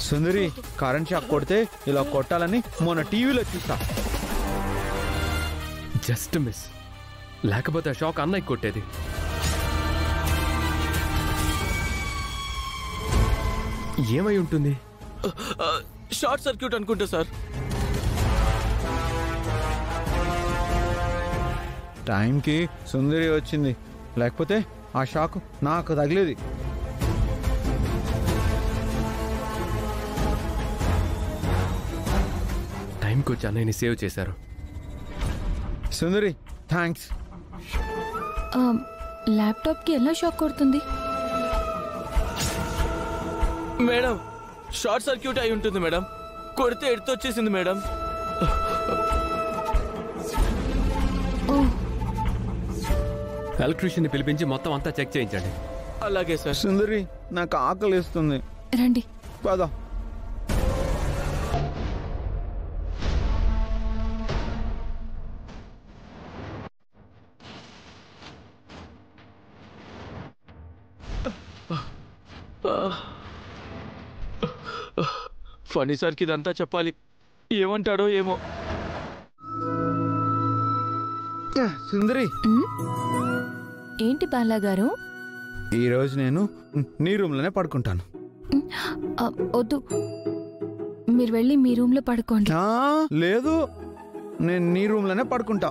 సుందరి, current shock కొడితే ఇలా కొట్టాలని మొన్న టీవీలో చూసా. జస్ట్ మిస్, లేకపోతే షాక్ అన్నయ్య కొట్టేది. ఏమై ఉంటుంది? షార్ట్ సర్క్యూట్ అనుకుంటా సార్. టైంకి సుందరి వచ్చింది, లేకపోతే ఆ షాక్ నాకు తగిలేది. టైంకి వచ్చి అన్నయ్యని సేవ్ చేశారు. సుందరి థ్యాంక్స్. ల్యాప్టాప్కి ఎలా షాక్ కొడుతుంది? మేడం, షార్ట్ సర్క్యూట్ అయి ఉంటుంది మేడం. కొడితే ఎడుతొచ్చేసింది మేడం. ఎలక్ట్రీషియన్ని పిలిపించి మొత్తం అంతా చెక్ చేయించండి. అలాగే సార్. సుందరి, నాకు ఆకలిస్తుంది. రండి. పద. ఫనీ సార్కి ఇదంతా చెప్పాలి, ఏమంటాడో ఏమో. సుందరి, ఏంటి బాలా గారు? ఈరోజు నేను నీ రూమ్లోనే పడుకుంటాను. వద్దు, మీరు వెళ్ళి మీ రూమ్లో పడుకోండి. లేదు, నేను నీ రూమ్లోనే పడుకుంటా.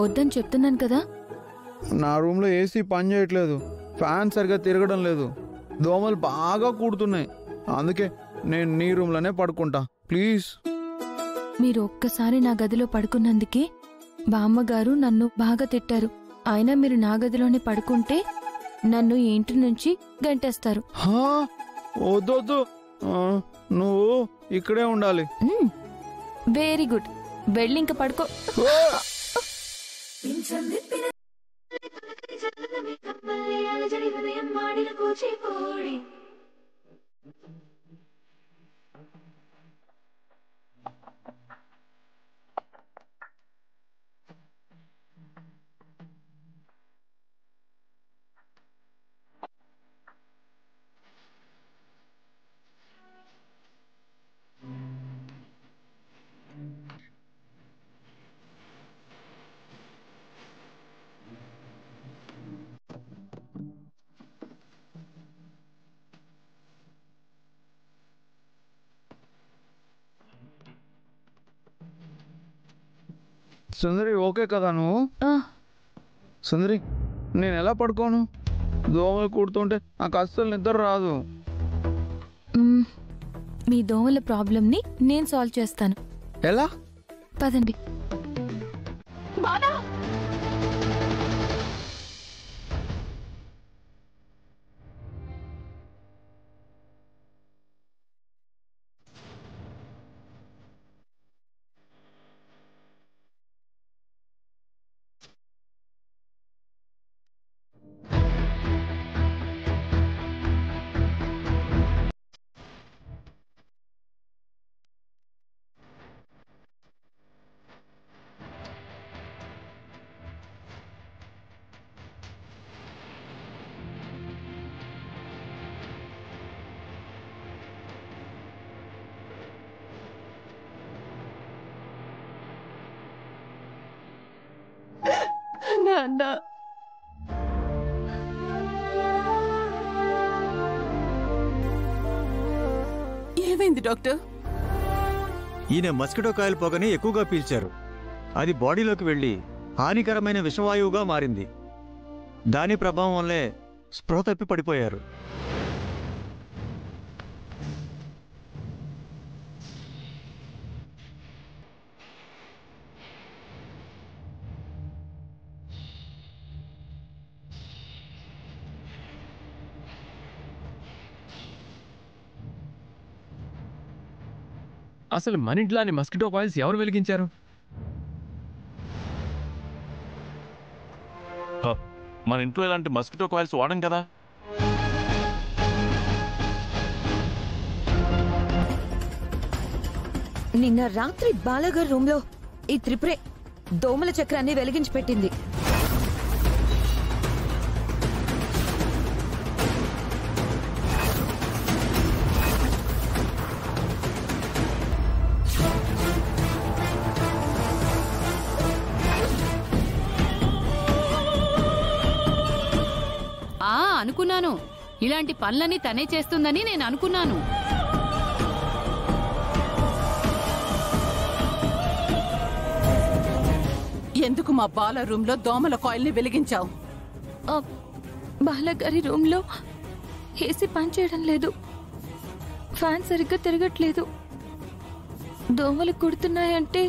వద్దని చెప్తున్నాను కదా. నా రూమ్లో ఏసీ పని చేయట్లేదు, ఫ్యాన్ సరిగా తిరగడం లేదు, దోమలు బాగా కూడుతున్నాయి. అందుకే నేను నీ రూమ్లోనే పడుకుంటా, ప్లీజ్. మీరు ఒక్కసారి నా గదిలో పడుకున్నందుకే బామ్మగారు నన్ను బాగా తిట్టారు. అయినా మీరు నా గదిలోనే పడుకుంటే నన్ను ఈ ఇంటి నుంచి గంటేస్తారు. వద్దొద్దు, నువ్వు ఇక్కడే ఉండాలి. వెరీ గుడ్, వెళ్ళి ఇంక పడుకో. సుందరి, ఓకే కదా నువ్వు? సుందరి, నేను ఎలా పడుకోను? దోమలు కూడుతుంటే నాకు అస్సలు నిద్ర రాదు. మీ దోమల ప్రాబ్లంని నేను సాల్వ్ చేస్తాను. ఎలా? పదండి. నాన్న, ఏమైంది డాక్టర్? ఈయన మస్కిటో కాయల పొగని ఎక్కువగా పీల్చారు. అది బాడీలోకి వెళ్ళి హానికరమైన విషవాయువుగా మారింది. దాని ప్రభావం వల్లే స్పృహ తప్పి పడిపోయారు. అసలు మన ఇంట్లోని మస్కిటో కాయిల్స్ ఎవరు వెలిగించారు? మన ఇంట్లో ఇలాంటి మస్కిటో కాయిల్స్ వాడం కదా. నిన్న రాత్రి బాలగారు రూమ్ లో ఈ త్రిపురే దోమల చక్రాన్ని వెలిగించి పెట్టింది. అనుకున్నాను, ఇలాంటి పనులన్నీ తనే చేస్తుందని నేను అనుకున్నాను. ఎందుకు మా బాల రూమ్ లో దోమల కాయిల్ ని వెలిగించావు? బాలగారి రూమ్ లో ఏసీ పనిచేయడం లేదు, ఫ్యాన్ సరిగ్గా తిరగట్లేదు, దోమలు కుడుతున్నాయంటే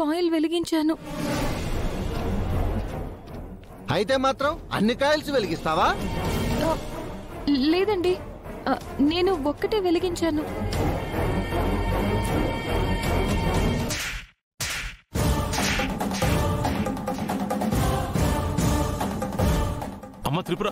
కాయిల్ వెలిగించాను. అయితే మాత్రం అన్ని కాయిల్స్ వెలిగిస్తావా? లేదండి, నేను ఒక్కటే వెలిగించాను. అమ్మ త్రిపుర,